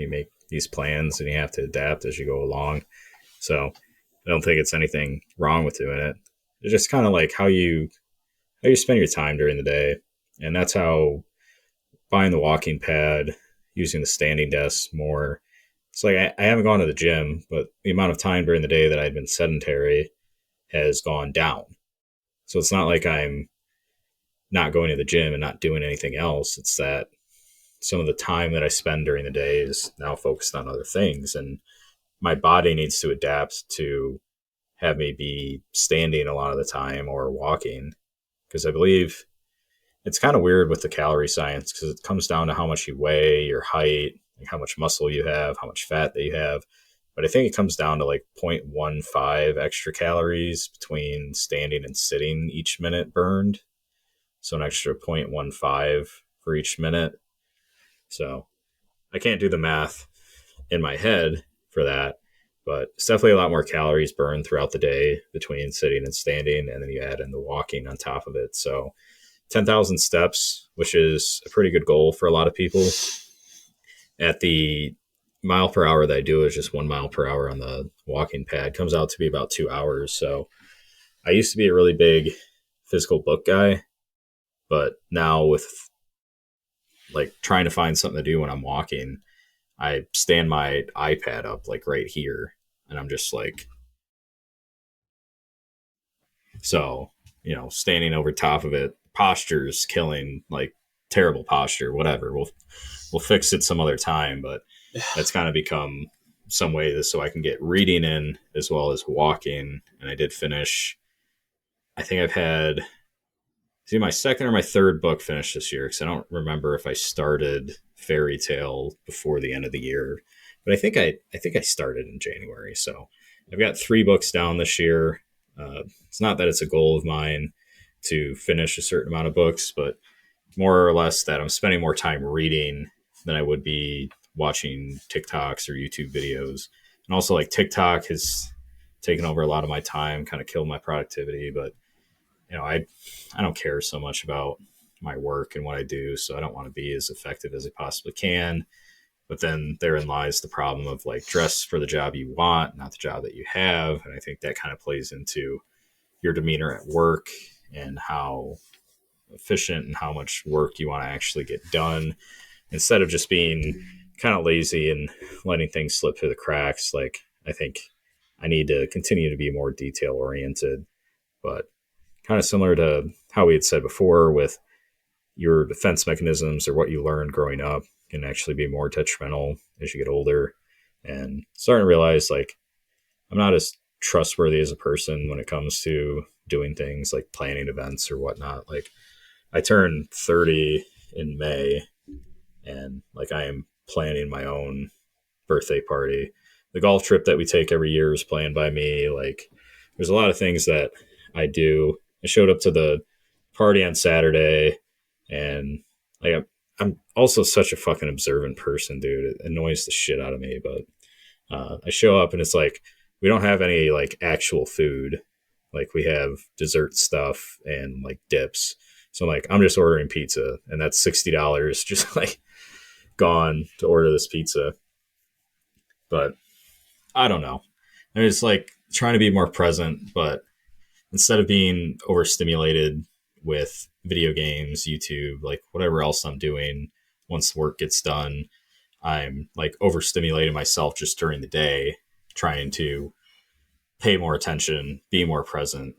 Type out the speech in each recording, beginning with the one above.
You make these plans and you have to adapt as you go along. So I don't think it's anything wrong with doing it. It's just kind of like how you spend your time during the day. And that's how buying the walking pad, using the standing desk more. It's like I haven't gone to the gym, but the amount of time during the day that I've been sedentary has gone down. So it's not like I'm not going to the gym and not doing anything else. It's that some of the time that I spend during the day is now focused on other things. And my body needs to adapt to have me be standing a lot of the time or walking. Because I believe it's kind of weird with the calorie science because it comes down to how much you weigh, your height, like how much muscle you have, how much fat that you have. But I think it comes down to like 0.15 extra calories between standing and sitting each minute burned. So an extra 0.15 for each minute. So I can't do the math in my head for that, but it's definitely a lot more calories burned throughout the day between sitting and standing. And then you add in the walking on top of it. So 10,000 steps, which is a pretty good goal for a lot of people. At the mile per hour that I do is just 1 mile per hour on the walking pad, comes out to be about 2 hours. So I used to be a really big physical book guy, but now with like trying to find something to do when I'm walking, I stand my iPad up like right here and I'm just like, so, standing over top of it, posture's killing, like terrible posture, whatever. We'll fix it some other time, but that's kind of become some way so I can get reading in as well as walking. And I did finish, I think I've had my second or my third book finished this year because I don't remember if I started Fairy Tale before the end of the year, but I think I started in January. So I've got 3 books down this year. It's not that it's a goal of mine to finish a certain amount of books, but more or less that I'm spending more time reading than I would be watching TikToks or YouTube videos. And also like TikTok has taken over a lot of my time, kind of killed my productivity, but I don't care so much about my work and what I do, so I don't want to be as effective as I possibly can. But then therein lies the problem of like dress for the job you want, not the job that you have. And I think that kind of plays into your demeanor at work and how efficient and how much work you want to actually get done instead of just being kind of lazy and letting things slip through the cracks. Like I think I need to continue to be more detail oriented, but kind of similar to how we had said before with your defense mechanisms or what you learned growing up can actually be more detrimental as you get older, and starting to realize like I'm not as trustworthy as a person when it comes to doing things like planning events or whatnot. Like I turn 30 in May and like I am planning my own birthday party. The golf trip that we take every year is planned by me. Like there's a lot of things that I do. I showed up to the party on Saturday and like I'm also such a fucking observant person, dude. It annoys the shit out of me, but I show up and it's like we don't have any like actual food. Like we have dessert stuff and like dips. So I'm just ordering pizza and that's $60 just like gone to order this pizza. But I don't know. I mean, it's like trying to be more present, but instead of being overstimulated with video games, YouTube, like whatever else I'm doing, once work gets done, I'm like overstimulating myself just during the day, trying to pay more attention, be more present,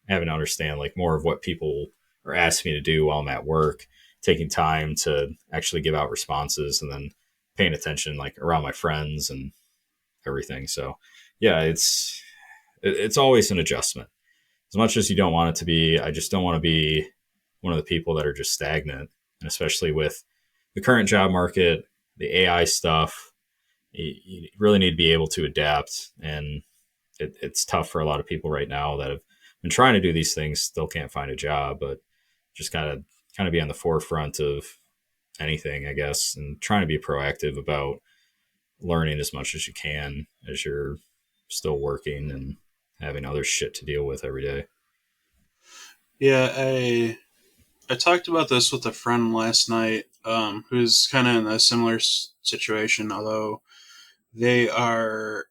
having to understand like more of what people are asking me to do while I'm at work, taking time to actually give out responses and then paying attention like around my friends and everything. So yeah, it's always an adjustment. As much as you don't want it to be, I just don't want to be one of the people that are just stagnant. And especially with the current job market, the AI stuff, you really need to be able to adapt. And it's tough for a lot of people right now that have been trying to do these things, still can't find a job, but just kind of be on the forefront of anything, I guess, and trying to be proactive about learning as much as you can as you're still working and having other shit to deal with every day. Yeah, I talked about this with a friend last night. who's kind of in a similar situation, although they are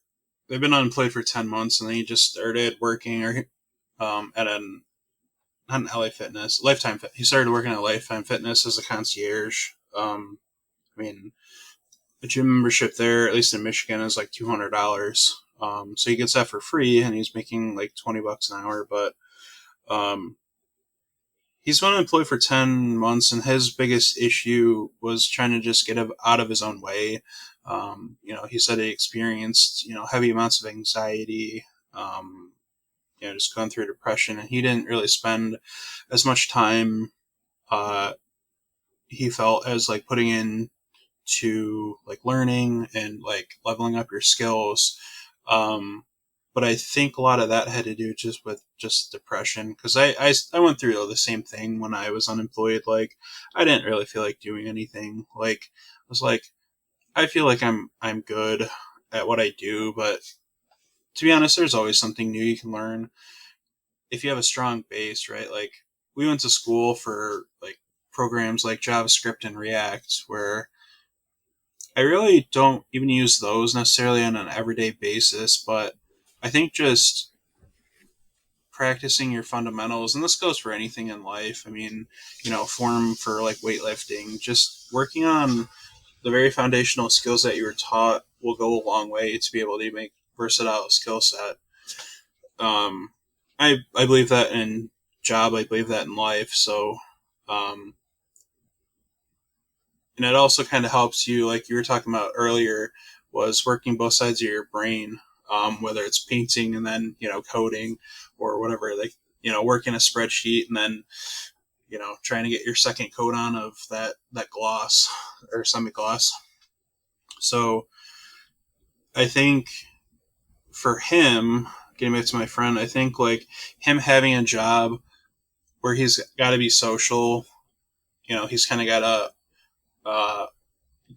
they've been unemployed for 10 months, and then he just started working or at an not an LA Fitness, Lifetime Fit. He started working at Lifetime Fitness as a concierge. I mean, a gym membership there, at least in Michigan, is like $200. So he gets that for free, and he's making like $20 an hour. But um, he's been employed for 10 months, and his biggest issue was trying to just get out of his own way. He said he experienced heavy amounts of anxiety. Just going through depression, and he didn't really spend as much time uh, he felt as like putting in to like learning and like leveling up your skills. Um, but I think a lot of that had to do just with just depression, because I went through the same thing when I was unemployed. Like I didn't really feel like doing anything. Like I was like, I feel like I'm good at what I do, but to be honest, there's always something new you can learn if you have a strong base, right? Like we went to school for like programs like JavaScript and React, where I really don't even use those necessarily on an everyday basis, but I think just practicing your fundamentals, and this goes for anything in life. I mean, form for like weightlifting, just working on the very foundational skills that you were taught will go a long way to be able to make versatile skill set. Um, I believe that in job, I believe that in life. So, um, and it also kind of helps you, like you were talking about earlier, was working both sides of your brain, whether it's painting and then coding or whatever. Like working a spreadsheet and then trying to get your second coat on of that gloss or semi gloss. So I think for him, getting back to my friend, I think like him having a job where he's got to be social, he's kind of got to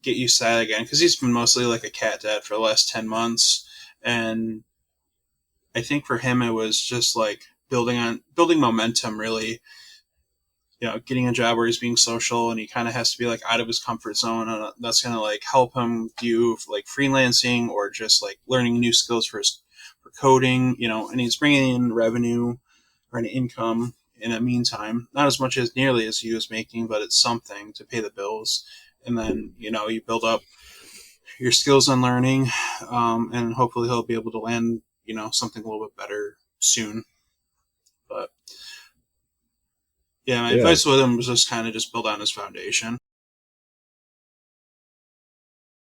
get used to that again, because he's been mostly like a cat dad for the last 10 months. And I think for him, it was just like building momentum, really, getting a job where he's being social and he kind of has to be like out of his comfort zone. And that's going to like help him do like freelancing or just like learning new skills for coding, and he's bringing in revenue or an income in the meantime, not as much as nearly as he was making, but it's something to pay the bills. And then, you build up your skills on learning, and hopefully he'll be able to land, something a little bit better soon. But yeah, my Yeah. advice with him was just kind of just build on his foundation.